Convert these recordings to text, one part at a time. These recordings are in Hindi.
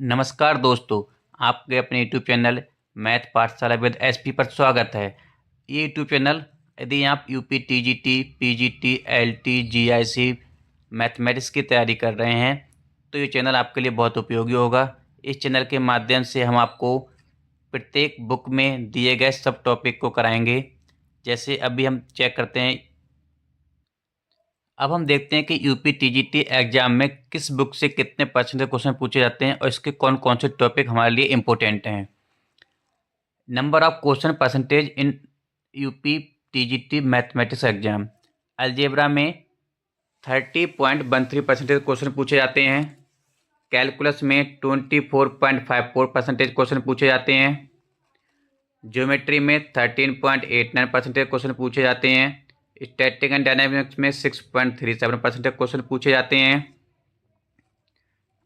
नमस्कार दोस्तों, आपके अपने यूट्यूब चैनल मैथ पाठशाला विद एसपी पर स्वागत है। ये यूट्यूब चैनल यदि आप UP TGT, PGT, LT, GIC mathematics की तैयारी कर रहे हैं तो ये चैनल आपके लिए बहुत उपयोगी होगा। इस चैनल के माध्यम से हम आपको प्रत्येक बुक में दिए गए सब टॉपिक को कराएंगे। जैसे अभी हम चेक करते हैं, अब हम देखते हैं कि यूपी टीजीटी एग्जाम में किस बुक से कितने परसेंट क्वेश्चन पूछे जाते हैं और इसके कौन कौन से टॉपिक हमारे लिए इम्पोर्टेंट हैं। Number of question percentage in UP TGT mathematics exam. Algebra में 30.13% क्वेश्चन पूछे जाते हैं। कैलकुलस में 24.54% क्वेश्चन पूछे जाते हैं। ज्योमेट्री में 13.89% क्वेश्चन पूछे जाते हैं। स्टैटिक एंड डायनामिक्स में 6.37% क्वेश्चन पूछे जाते हैं।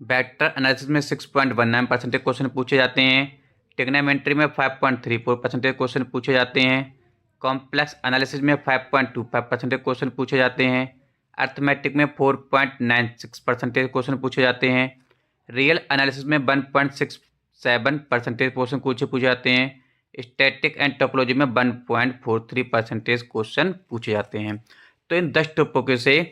वेक्टर एनालिसिस में 6.19% क्वेश्चन पूछे जाते हैं। ट्रिग्नोमेट्री में 5.34% क्वेश्चन पूछे जाते हैं। कॉम्प्लेक्स एनालिसिस में 5.25% क्वेश्चन पूछे जाते हैं। अर्थमेटिक में 4.96% क्वेश्चन पूछे जाते हैं। रियल एनालिसिस में 1.67% क्वेश्चन पूछे जाते हैं। स्टैटिक एंड टोपोलॉजी में 1.43% क्वेश्चन पूछे जाते हैं। तो इन 10 टॉपिकों से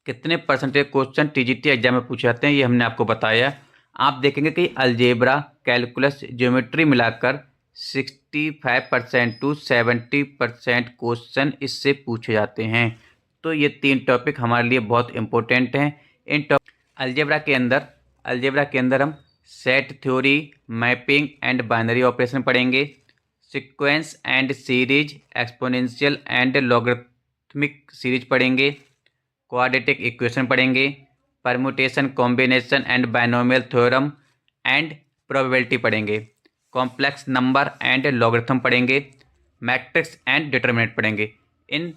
कितने परसेंटेज क्वेश्चन टीजीटी एग्जाम में पूछे जाते हैं ये हमने आपको बताया। आप देखेंगे कि अलजेब्रा, कैलकुलस, ज्योमेट्री मिलाकर 65% टू 70% क्वेश्चन इससे पूछे जाते हैं। तो ये 3 टॉपिक हमारे लिए बहुत इंपॉर्टेंट हैं। इन टॉपिक अलजेब्रा के अंदर हम set theory, mapping and binary operation पढ़ेंगे। Sequence and series, exponential and logarithmic series पढ़ेंगे। क्वाड्रेटिक इक्वेशन पढ़ेंगे। Permutation, combination and binomial theorem and probability पढ़ेंगे। कॉम्प्लेक्स नंबर एंड लॉगरिथम पढ़ेंगे। मैट्रिक्स एंड डिटरमिनेंट पढ़ेंगे। इन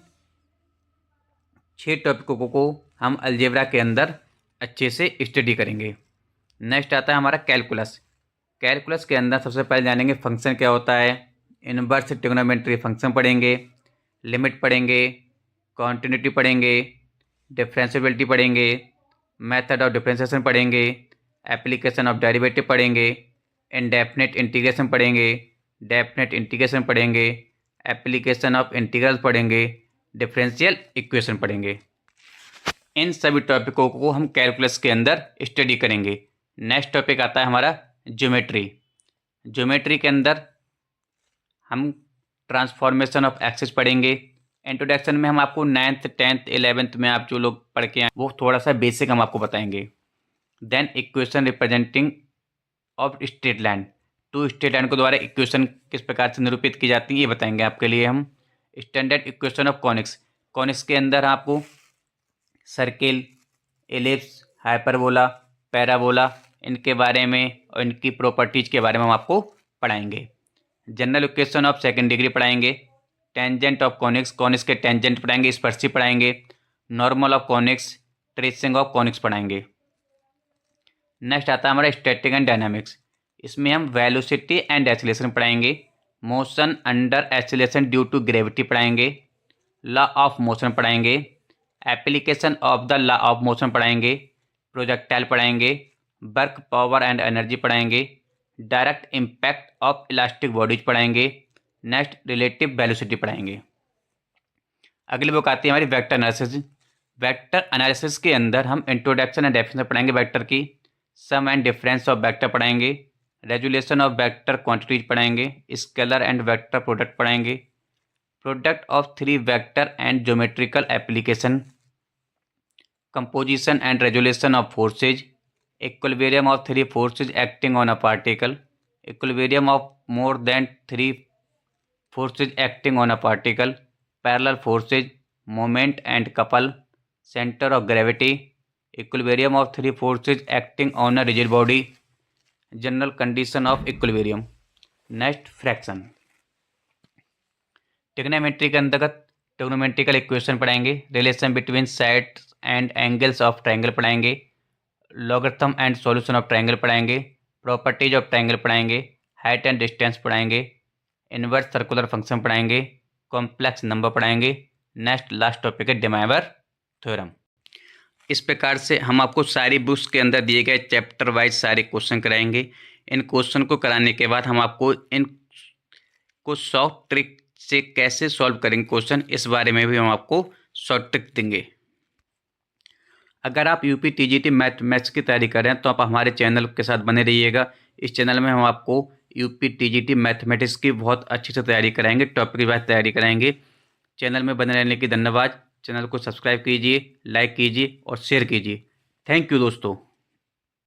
6 टॉपिकों को हम अलजेब्रा के अंदर अच्छे से स्टडी करेंगे। नेक्स्ट आता है हमारा कैलकुलस। कैलकुलस के अंदर सबसे पहले जानेंगे फंक्शन क्या होता है। इनवर्स ट्रिग्नोमेट्री फंक्शन पढ़ेंगे। लिमिट पढ़ेंगे। कॉन्टिन्यूटी पढ़ेंगे। डिफरेंशिएबिलिटी पढ़ेंगे। मेथड ऑफ डिफरेंशिएशन पढ़ेंगे। एप्लीकेशन ऑफ डेरिवेटिव पढ़ेंगे। इंडेफिनिट इंटीग्रेशन पढ़ेंगे। डेफिनिट इंटीग्रेशन पढ़ेंगे। एप्लीकेशन ऑफ इंटीग्रल पढ़ेंगे। डिफरेंशियल इक्वेशन पढ़ेंगे। इन सभी टॉपिकों को हम कैलकुलस के अंदर स्टडी करेंगे। नेक्स्ट टॉपिक आता है हमारा ज्योमेट्री। ज्योमेट्री के अंदर हम ट्रांसफॉर्मेशन ऑफ एक्सिस पढ़ेंगे। इंट्रोडक्शन में हम आपको 9th 10th 11th में आप जो लोग पढ़ के आए वो थोड़ा सा बेसिक हम आपको बताएंगे। Then equation representing of straight line, two straight line को द्वारा इक्वेशन किस प्रकार से निरूपित की जाती है ये बताएंगे आपके लिए हम। Standard equation of conics, conics के अंदर आपको सर्किल, एलिप्स, हाइपरबोला, पैराबोला इनके बारे में और इनकी प्रॉपर्टीज के बारे में हम आपको पढ़ाएंगे। General equation of second degree पढ़ाएंगे। टेंजेंट ऑफ कॉनिक्स, कॉनिक्स के टेंजेंट पढ़ाएंगे, स्पर्शी पढ़ाएंगे। Normal of conics, tracing of conics पढ़ाएंगे। नेक्स्ट आता है हमारा स्टैटिक एंड डायनामिक्स। इसमें हम वेलोसिटी एंड एक्सीलरेशन पढ़ाएंगे। Motion under acceleration due to gravity पढ़ाएंगे। लॉ ऑफ मोशन पढ़ाएंगे। Application of the law of motion पढ़ाएंगे। प्रोजेक्टाइल पढ़ाएंगे। वर्क, पावर एंड एनर्जी पढ़ाएंगे। Direct impact of elastic bodies पढ़ाएंगे। नेक्स्ट रिलेटिव वेलोसिटी पढ़ाएंगे। अगली बुक आती है हमारी वेक्टर एनालिसिस। वेक्टर एनालिसिस के अंदर हम इंट्रोडक्शन एंड डेफिनेशन पढ़ाएंगे वेक्टर की। सम एंड डिफरेंस ऑफ वेक्टर पढ़ाएंगे। रेजुलेशन ऑफ वेक्टर क्वांटिटीज पढ़ाएंगे। स्केलर एंड वेक्टर प्रोडक्ट पढ़ाएंगे। Product of 3 vector and geometrical application. Composition and resolution of forces. Equilibrium of 3 forces acting on a particle. Equilibrium of more than 3 forces acting on a particle, parallel forces, moment and couple, center of gravity, equilibrium of 3 forces acting on a rigid body, general condition of equilibrium. Next fraction. Trigonometry के अंतर्गत ट्रिग्नोमेट्रिकल इक्वेशन पढ़ाएंगे। Relation between sides and angles of triangle पढ़ाएंगे। Logarithm and solution of triangle पढ़ाएंगे। प्रॉपर्टीज ऑफ ट्रायंगल पढ़ाएंगे। हाइट एंड डिस्टेंस पढ़ाएंगे। इनवर्स सर्कुलर फंक्शन पढ़ाएंगे। कॉम्प्लेक्स नंबर पढ़ाएंगे। नेक्स्ट लास्ट टॉपिक है डिमाइवर थ्योरम। इस प्रकार से हम आपको सारी बुक्स के अंदर दिए गए चैप्टर वाइज सारे क्वेश्चन कराएंगे। इन क्वेश्चन को कराने के बाद हम आपको इन को शॉर्ट ट्रिक से कैसे सॉल्व करेंगे क्वेश्चन, इस बारे में भी हम आपको शॉर्ट ट्रिक देंगे। अगर आप यूपी टीजीटी मैथ्स की तैयारी कर रहे हैं तो आप हमारे चैनल के साथ बने रहिएगा। इस चैनल में हम आपको यूपी टीजीटी मैथमेटिक्स की बहुत अच्छी से तैयारी कराएंगे, टॉपिक वाइज तैयारी कराएंगे। चैनल में बने रहने की धन्यवाद। चैनल को सब्सक्राइब कीजिए, लाइक कीजिए और शेयर कीजिए। थैंक यू दोस्तों।